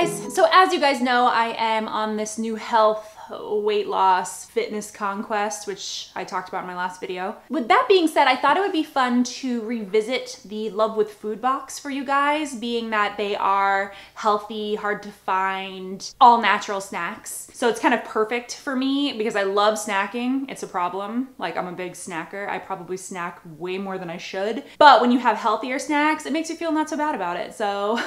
guys, so as you guys know, I am on this new health, weight loss, fitness conquest, which I talked about in my last video. With that being said, I thought it would be fun to revisit the Love with Food box for you guys, being that they are healthy, hard to find, all natural snacks. So it's kind of perfect for me because I love snacking. It's a problem. Like, I'm a big snacker. I probably snack way more than I should. But when you have healthier snacks, it makes you feel not so bad about it. So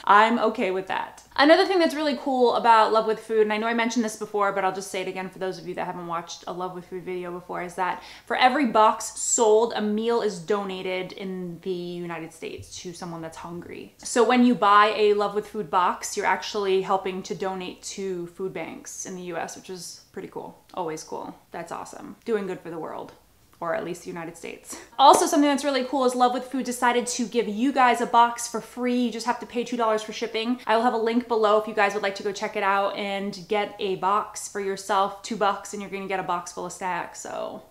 I'm okay with that. Another thing that's really cool about Love with Food, and I know I mentioned this before, but I'll just say it again for those of you that haven't watched a Love with Food video before, is that for every box sold, a meal is donated in the United States to someone that's hungry. So when you buy a Love with Food box, you're actually helping to donate to food banks in the US, which is pretty cool. Always cool. That's awesome. Doing good for the world. Or at least the United States. Also, something that's really cool is Love with Food decided to give you guys a box for free. You just have to pay $2 for shipping. I will have a link below if you guys would like to go check it out and get a box for yourself, $2, and you're gonna get a box full of snacks, so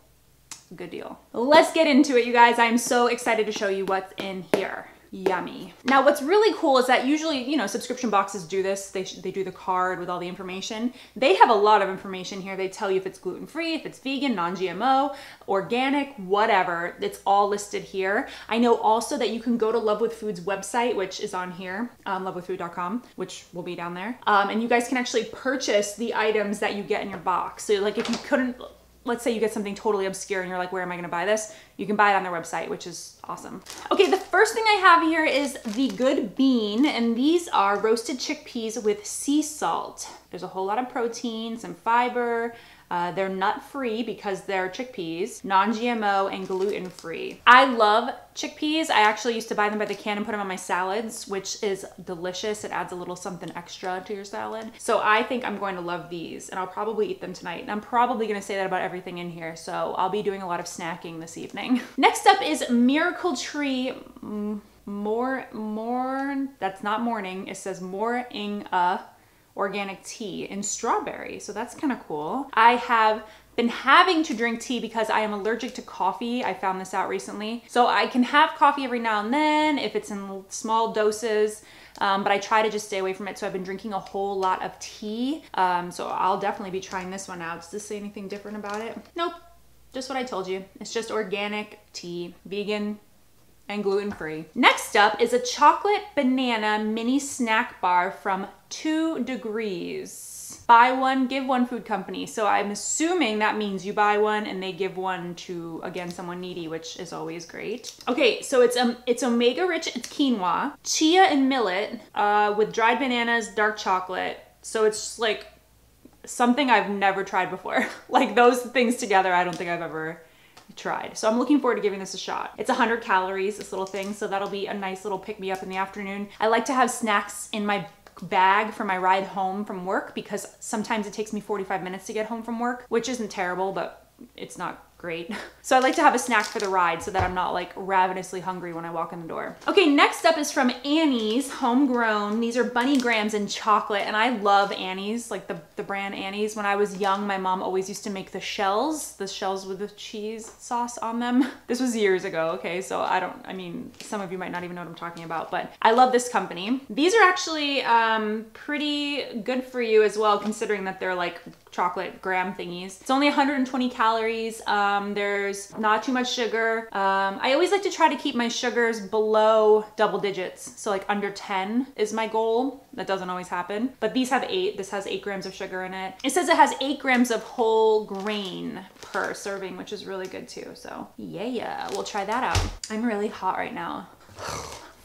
good deal. Let's get into it, you guys. I'm so excited to show you what's in here. Yummy. Now, what's really cool is that usually, you know, subscription boxes do this. They do the card with all the information. They have a lot of information here. They tell you if it's gluten-free, if it's vegan, non-GMO, organic, whatever. It's all listed here. I know also that you can go to Love with Food's website, which is on here, lovewithfood.com, which will be down there. And you guys can actually purchase the items that you get in your box. So like if you couldn't, let's say you get something totally obscure and you're like, where am I gonna buy this? You can buy it on their website, which is awesome. Okay, the first thing I have here is the Good Bean, and these are roasted chickpeas with sea salt. There's a whole lot of protein, some fiber. They're nut-free because they're chickpeas, non-GMO and gluten-free. I love chickpeas. I actually used to buy them by the can and put them on my salads, which is delicious. It adds a little something extra to your salad. So I think I'm going to love these, and I'll probably eat them tonight. And I'm probably gonna say that about everything in here, so I'll be doing a lot of snacking this evening. Next up is Miracle Tree that's not morning. It says Moringa organic tea in strawberry. So that's kind of cool. I have been having to drink tea because I am allergic to coffee. I found this out recently. So I can have coffee every now and then if it's in small doses, but I try to just stay away from it. So I've been drinking a whole lot of tea. So I'll definitely be trying this one out. Does this say anything different about it? Nope. Just what I told you. It's just organic tea, vegan, and gluten-free. Next up is a chocolate banana mini snack bar from 2 Degrees. Buy one, give one food company. So I'm assuming that means you buy one and they give one to, again, someone needy, which is always great. Okay, so it's omega rich, it's quinoa, chia and millet with dried bananas, dark chocolate. So it's just like something I've never tried before. Like those things together, I don't think I've ever tried. So I'm looking forward to giving this a shot. It's 100 calories, this little thing, so that'll be a nice little pick-me-up in the afternoon. I like to have snacks in my bag for my ride home from work because sometimes it takes me 45 minutes to get home from work, which isn't terrible, but it's not great. So I like to have a snack for the ride so that I'm not like ravenously hungry when I walk in the door. Okay, next up is from Annie's, homegrown. These are Bunny Grahams in chocolate, and I love Annie's, like the brand Annie's. When I was young, my mom always used to make the shells with the cheese sauce on them. This was years ago, okay? So I mean, some of you might not even know what I'm talking about, but I love this company. These are actually pretty good for you as well, considering that they're like chocolate graham thingies. It's only 120 calories. There's not too much sugar. I always like to try to keep my sugars below double digits. So like under 10 is my goal. That doesn't always happen, but these have 8. This has 8 grams of sugar in it. It says it has 8 grams of whole grain per serving, which is really good too. So yeah, we'll try that out. I'm really hot right now.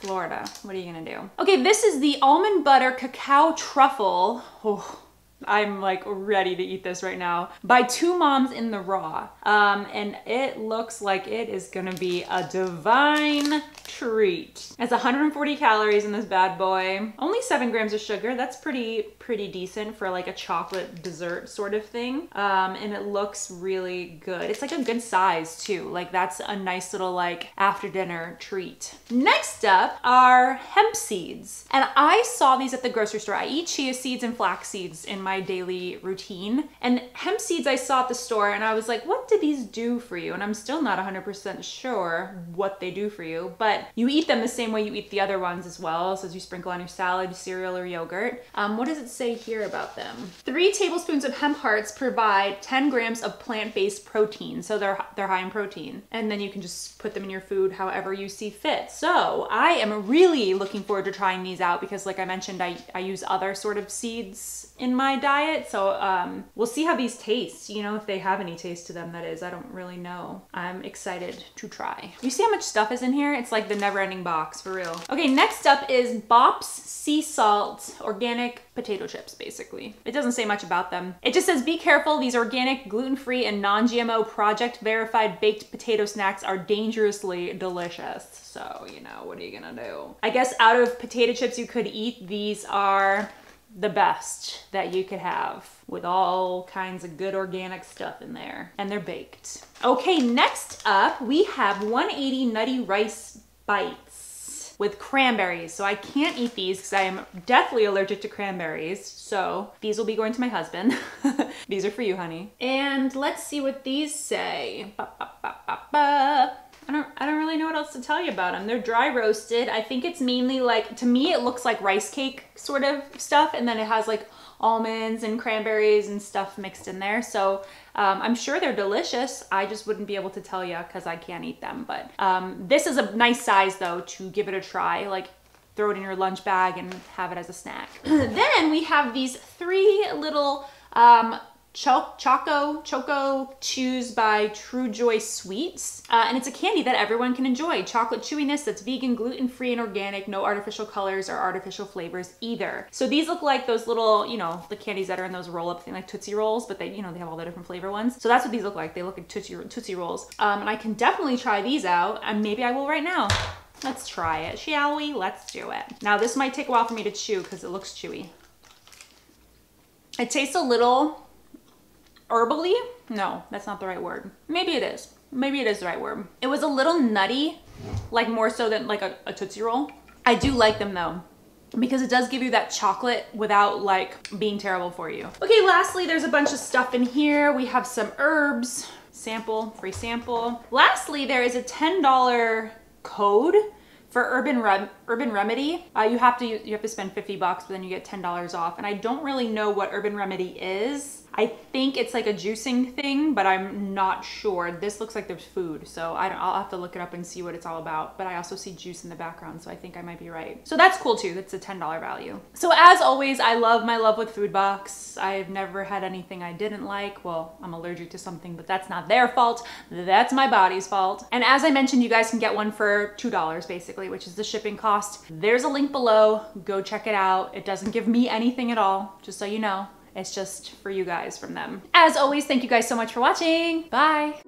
Florida, what are you gonna do? Okay, this is the almond butter cacao truffle. Oh, I'm like ready to eat this right now. By Two Moms in the Raw. And it looks like it is gonna be a divine treat. It's 140 calories in this bad boy. Only 7 grams of sugar. That's pretty decent for like a chocolate dessert sort of thing. And it looks really good. It's like a good size too. Like that's a nice little like after dinner treat. Next up are hemp seeds. And I saw these at the grocery store. I eat chia seeds and flax seeds in my daily routine. And hemp seeds I saw at the store and I was like, what do these do for you? And I'm still not 100% sure what they do for you, but you eat them the same way you eat the other ones as well. So as you sprinkle on your salad, cereal, or yogurt. What does it say here about them? 3 tablespoons of hemp hearts provide 10 grams of plant-based protein. So they're high in protein. And then you can just put them in your food however you see fit. So I am really looking forward to trying these out because like I mentioned, I use other sort of seeds in my diet. So we'll see how these taste, you know, if they have any taste to them, that is. I don't really know. I'm excited to try. You see how much stuff is in here? It's like the never-ending box, for real. Okay, next up is Bop's Sea Salt organic potato chips, basically. It doesn't say much about them. It just says, be careful, these organic, gluten-free, and non-GMO project-verified baked potato snacks are dangerously delicious. So, you know, what are you gonna do? I guess out of potato chips you could eat, these are the best that you could have with all kinds of good organic stuff in there. And they're baked. Okay, next up, we have 180 Nutty Rice Bites with cranberries. So I can't eat these because I am deathly allergic to cranberries. So these will be going to my husband. These are for you, honey. And let's see what these say. I don't really know what else to tell you about them. They're dry roasted. I think it's mainly like, to me, it looks like rice cake sort of stuff. And then it has like almonds and cranberries and stuff mixed in there. So I'm sure they're delicious. I just wouldn't be able to tell you because I can't eat them. But this is a nice size though to give it a try. Like throw it in your lunch bag and have it as a snack. Then we have these 3 little Choco Chews by True Joy Sweets. And it's a candy that everyone can enjoy. Chocolate chewiness that's vegan, gluten-free, and organic. No artificial colors or artificial flavors either. So these look like those little, you know, the candies that are in those roll-up things like Tootsie Rolls, but they, you know, they have all the different flavor ones. So that's what these look like. They look like Tootsie Rolls. And I can definitely try these out, and maybe I will right now. Let's try it, shall we? Let's do it. Now this might take a while for me to chew because it looks chewy. It tastes a little herbally? No, that's not the right word. Maybe it is. Maybe it is the right word. It was a little nutty, like more so than like a Tootsie Roll. I do like them though, because it does give you that chocolate without like being terrible for you. Okay, lastly, there's a bunch of stuff in here. We have some herbs, sample, free sample. Lastly, there is a $10 code for Urban Remedy. You have to spend $50, but then you get $10 off. And I don't really know what Urban Remedy is. I think it's like a juicing thing, but I'm not sure. This looks like there's food, so I'll have to look it up and see what it's all about. But I also see juice in the background, so I think I might be right. So that's cool too. That's a $10 value. So as always, I love my love with Foodbox. I've never had anything I didn't like. Well, I'm allergic to something, but that's not their fault. That's my body's fault. And as I mentioned, you guys can get one for $2 basically, which is the shipping cost. There's a link below. Go check it out. It doesn't give me anything at all, just so you know. It's just for you guys from them. As always, thank you guys so much for watching. Bye.